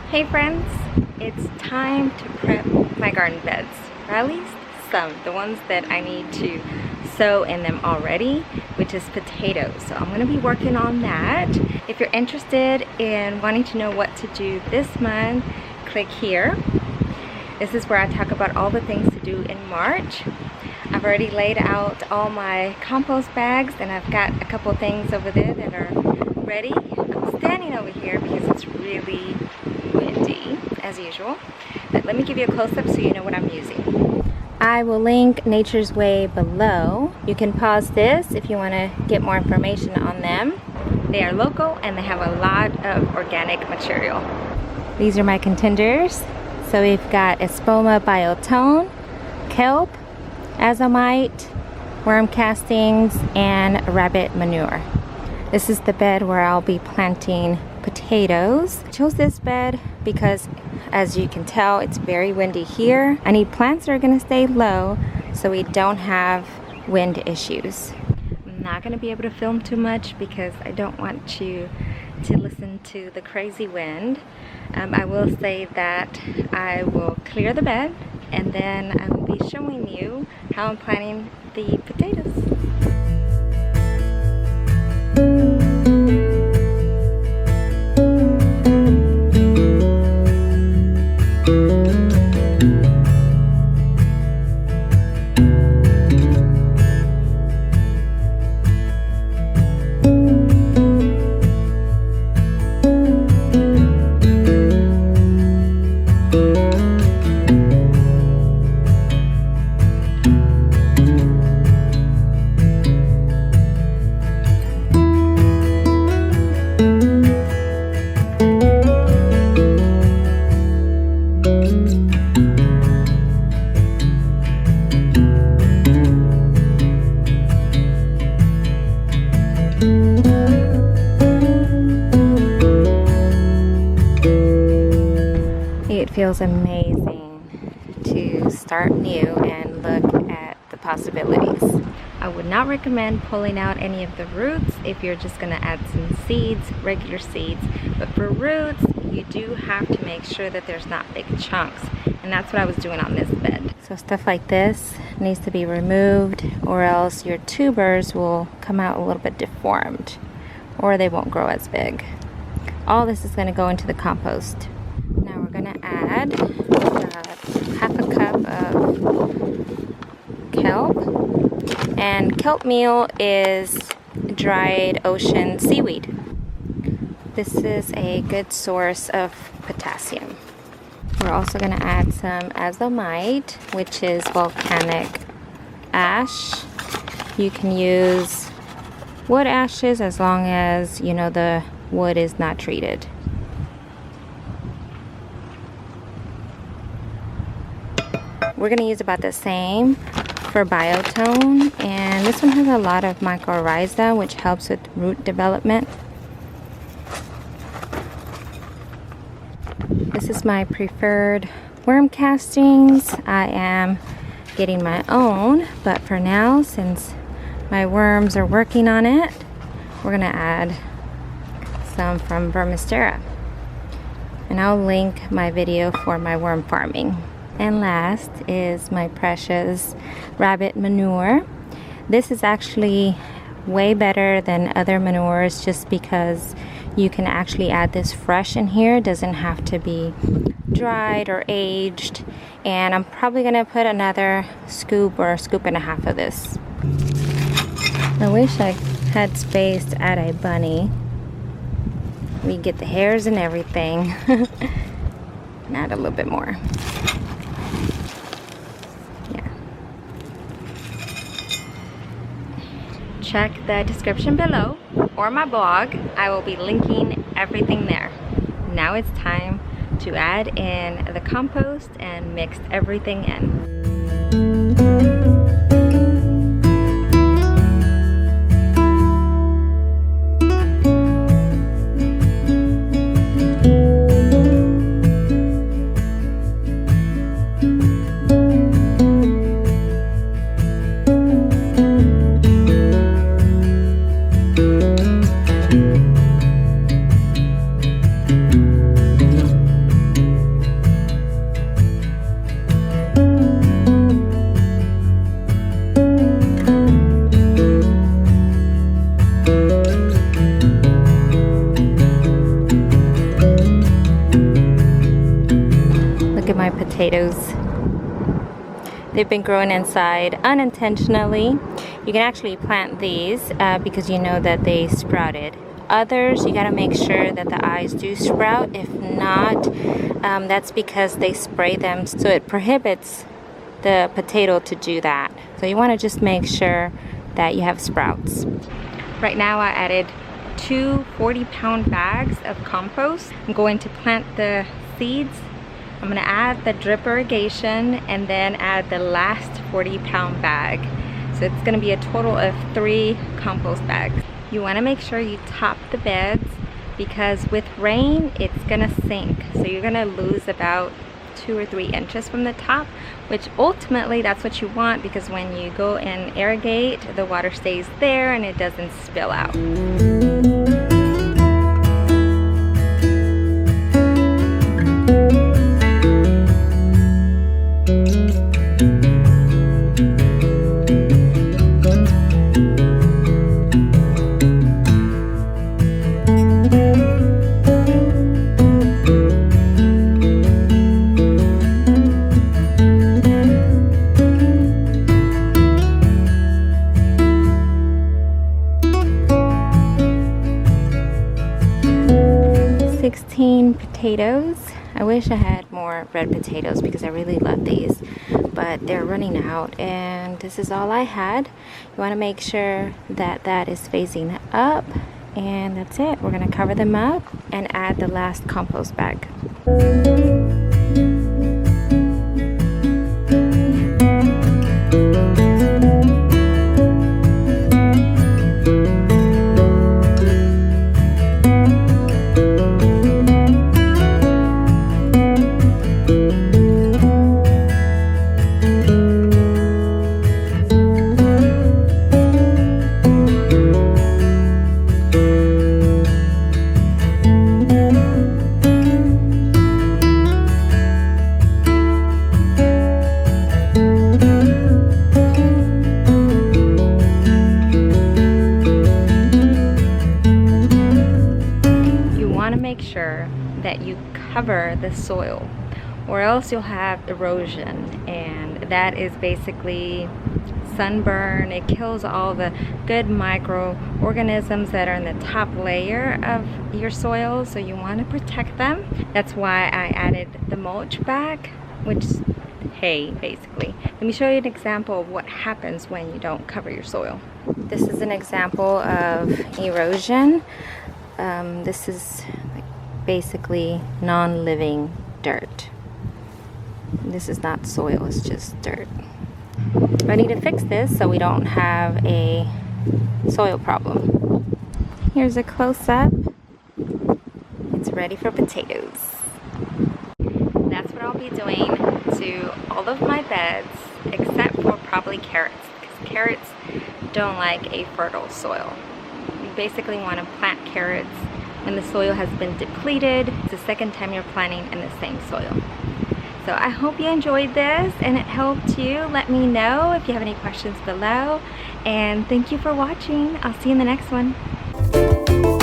Hey friends, it's time to prep my garden beds, or at least some, the ones that I need to sow in them already, which is potatoes. So I'm going to be working on that. If you're interested in wanting to know what to do this month, click here. This is where I talk about all the things to do in March. I've already laid out all my compost bags and I've got a couple things over there that are ready. I'm standing over here because it's really windy as usual, but let me give you a close-up so you know what I'm using. I will link Nature's Way below. You can pause this if you want to get more information on them. They are local and they have a lot of organic material. These are my contenders. So we've got Espoma Biotone, Kelp, Azomite, worm castings, and rabbit manure. This is the bed where I'll be planting potatoes. I chose this bed because, as you can tell, it's very windy here. I need plants that are going to stay low so we don't have wind issues. I'm not going to be able to film too much because I don't want you to listen to the crazy wind. I will say that I will clear the bed and then I will be showing you how I'm planting the potatoes. It feels amazing to start new and look at the possibilities. I would not recommend pulling out any of the roots if you're just going to add some seeds, regular seeds. But for roots, you do have to make sure that there's not big chunks. And that's what I was doing on this bed. So stuff like this needs to be removed or else your tubers will come out a little bit deformed or they won't grow as big. All this is going to go into the compost. Now we're going to add half a cup of kelp. And kelp meal is dried ocean seaweed. This is a good source of potassium. We're also going to add some azomite, which is volcanic ash. You can use wood ashes as long as you know the wood is not treated. We're going to use about the same for biotone, and this one has a lot of mycorrhiza which helps with root development. This is my preferred worm castings. I am getting my own, but for now, since my worms are working on it, we're going to add some from Vermistera. And I'll link my video for my worm farming. And last is my precious rabbit manure. This is actually way better than other manures just because you can actually add this fresh in here. It doesn't have to be dried or aged. And I'm probably gonna put another scoop or a scoop and a half of this. I wish I had space to add a bunny. We get the hairs and everything. And add a little bit more. Check the description below or my blog. I will be linking everything there. Now it's time to add in the compost and mix everything in. my potatoes. They've been growing inside unintentionally. You can actually plant these because you know that they sprouted. Others, you gotta make sure that the eyes do sprout. If not, that's because they spray them, so it prohibits the potato to do that. So you wanna just make sure that you have sprouts. Right now I added 2 40-pound bags of compost. I'm going to plant the seeds. I'm gonna add the drip irrigation and then add the last 40-pound bag. So it's gonna be a total of 3 compost bags. You wanna make sure you top the beds because with rain, it's gonna sink. So you're gonna lose about 2 or 3 inches from the top, which ultimately that's what you want because when you go and irrigate, the water stays there and it doesn't spill out. 16 potatoes. I wish I had more red potatoes because I really love these, but they're running out and this is all I had. You want to make sure that that is facing up, and that's it. We're going to cover them up and add the last compost bag. Make sure that you cover the soil or else you'll have erosion, and that is basically sunburn. It kills all the good microorganisms that are in the top layer of your soil, so you want to protect them. That's why I added the mulch back, which is hay basically. Let me show you an example of what happens when you don't cover your soil. This is an example of erosion. This is basically non-living dirt. This is not soil, it's just dirt. I need to fix this so we don't have a soil problem. Here's a close-up. It's ready for potatoes. That's what I'll be doing to all of my beds except for probably carrots, because carrots don't like a fertile soil. You basically want to plant carrots when the soil has been depleted. It's the second time you're planting in the same soil. So I hope you enjoyed this and it helped you. Let me know if you have any questions below, and thank you for watching. I'll see you in the next one.